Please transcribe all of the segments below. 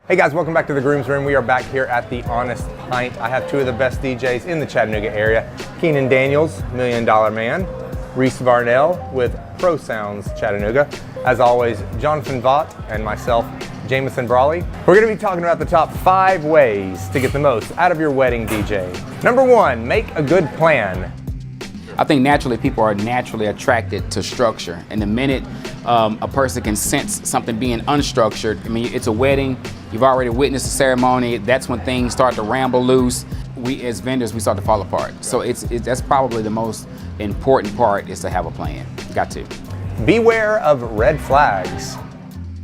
Hey guys, welcome back to the Groom's Room. We are back here at the Honest Pint. I have two of the best DJs in the Chattanooga area. Keenan Daniels, $1 Million Man. Reese Varnell with Pro Sounds Chattanooga. As always, Jonathan Vaught and myself, Jameson Brawley. We're gonna be talking about the top 5 ways to get the most out of your wedding DJ. Number 1, make a good plan. I think naturally people are naturally attracted to structure, and the minute a person can sense something being unstructured, I mean, it's a wedding, you've already witnessed the ceremony, that's when things start to ramble loose. We as vendors, we start to fall apart. So that's probably the most important part, is to have a plan. Got to. Beware of red flags.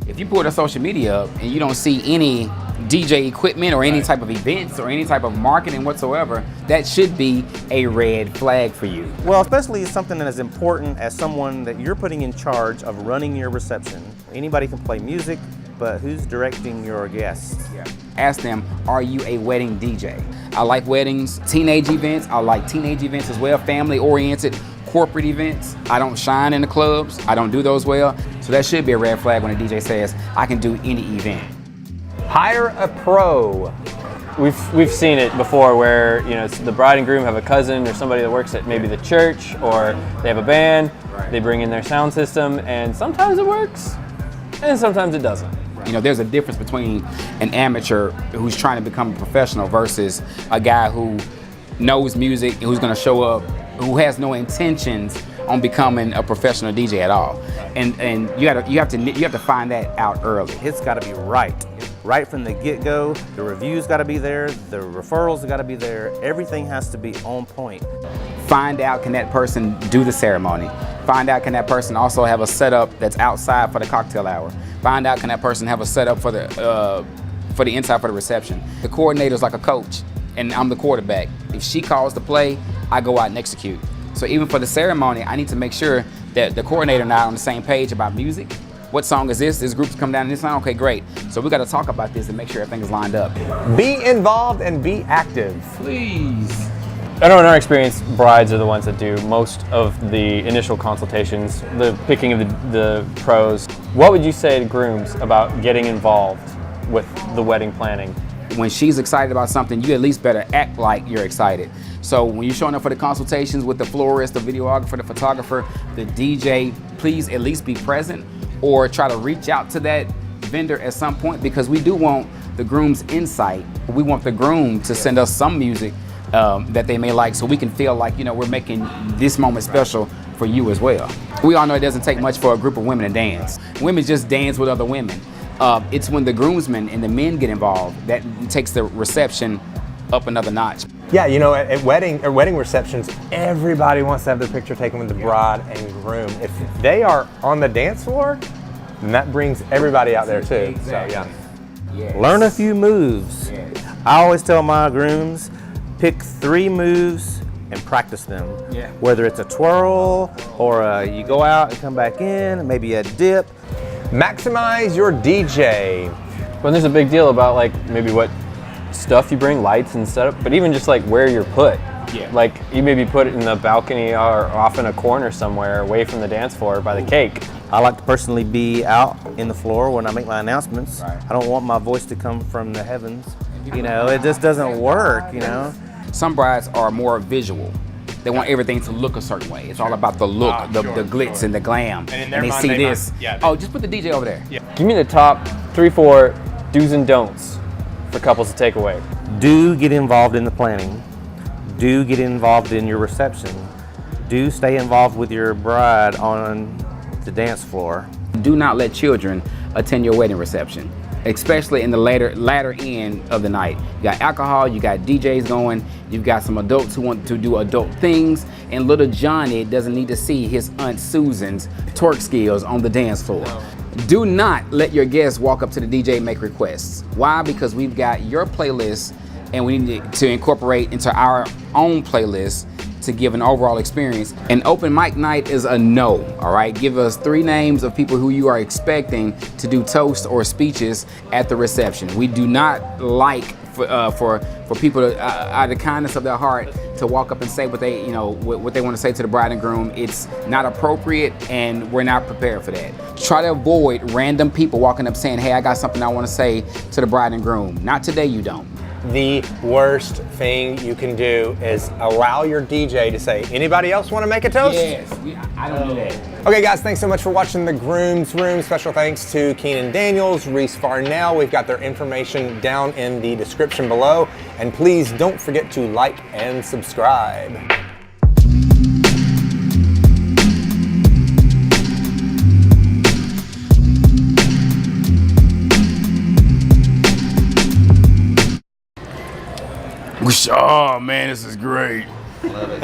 If you pull the social media up and you don't see any DJ equipment or any type of events or any type of marketing whatsoever, that should be a red flag for you. Well, especially something that is important as someone that you're putting in charge of running your reception. Anybody can play music, but who's directing your guests? Yeah. Ask them, are you a wedding DJ? I like weddings, teenage events. I like teenage events as well, family oriented, corporate events. I don't shine in the clubs. I don't do those well. So that should be a red flag when a DJ says, I can do any event. Hire a pro. We've seen it before where, you know, the bride and groom have a cousin or somebody that works at maybe the church, or they have a band, they bring in their sound system, and sometimes it works and sometimes it doesn't. You know, there's a difference between an amateur who's trying to become a professional versus a guy who knows music, who's gonna show up, who has no intentions on becoming a professional DJ at all. And you have to find that out early. It's got to be right from the get-go. The reviews got to be there, the referrals got to be there, everything has to be on point. Find out, can that person do the ceremony? Find out, can that person also have a setup that's outside for the cocktail hour? Find out, can that person have a setup for the inside for the reception? The coordinator's like a coach, and I'm the quarterback. If she calls the play, I go out and execute. So even for the ceremony, I need to make sure that the coordinator and I are on the same page about music. What song is this? This group's come down to this song? Okay, great. So we got to talk about this and make sure everything is lined up. Be involved and be active. Please. I know in our experience, brides are the ones that do most of the initial consultations, the picking of the pros. What would you say to grooms about getting involved with the wedding planning? When she's excited about something, you at least better act like you're excited. So when you're showing up for the consultations with the florist, the videographer, the photographer, the DJ, please at least be present or try to reach out to that vendor at some point, because we do want the groom's insight. We want the groom to send us some music that they may like, so we can feel like, you know, we're making this moment special for you as well. We all know it doesn't take much for a group of women to dance. Women just dance with other women. It's when the groomsmen and the men get involved that takes the reception up another notch. Yeah, you know, at wedding receptions, everybody wants to have their picture taken with the bride and groom. If they are on the dance floor, then that brings everybody out there too. Exactly. So yeah. Yes. Learn a few moves. Yes. I always tell my grooms, pick 3 moves and practice them. Yeah. Whether it's a twirl or you go out and come back in, maybe a dip. Maximize your DJ. When there's a big deal about like maybe what stuff you bring, lights and setup, but even just like where you're put. Yeah. Like you maybe put it in the balcony or off in a corner somewhere away from the dance floor by the cake. I like to personally be out in the floor when I make my announcements. Right. I don't want my voice to come from the heavens. You know, it just doesn't work, you know. some brides are more visual. They want everything to look a certain way. It's all about the look, the glitz and the glam. And in their they mind, see they this. might, Oh, just put the DJ over there. Yeah. Give me the top 3-4 do's and don'ts for couples to take away. Do get involved in the planning. Do get involved in your reception. Do stay involved with your bride on the dance floor. Do not let children attend your wedding reception, especially in the latter end of the night. You got alcohol, you got DJs going, you've got some adults who want to do adult things, and little Johnny doesn't need to see his Aunt Susan's twerk skills on the dance floor. Do not let your guests walk up to the DJ and make requests. Why? Because we've got your playlist and we need to incorporate into our own playlist to give an overall experience. An open mic night is a no, all right? Give us 3 names of people who you are expecting to do toasts or speeches at the reception. We do not like for people to, out of the kindness of their heart, to walk up and say what they, what they want to say to the bride and groom. It's not appropriate, and we're not prepared for that. Try to avoid random people walking up saying, "Hey, I got something I want to say to the bride and groom." Not today, you don't. The worst thing you can do is allow your DJ to say, "Anybody else want to make a toast?" Yes, I don't do that. Okay, guys, thanks so much for watching The Groom's Room. Special thanks to Keenan Daniels, Reese Farnell. We've got their information down in the description below. And please don't forget to like and subscribe. Oh man, this is great. Love it.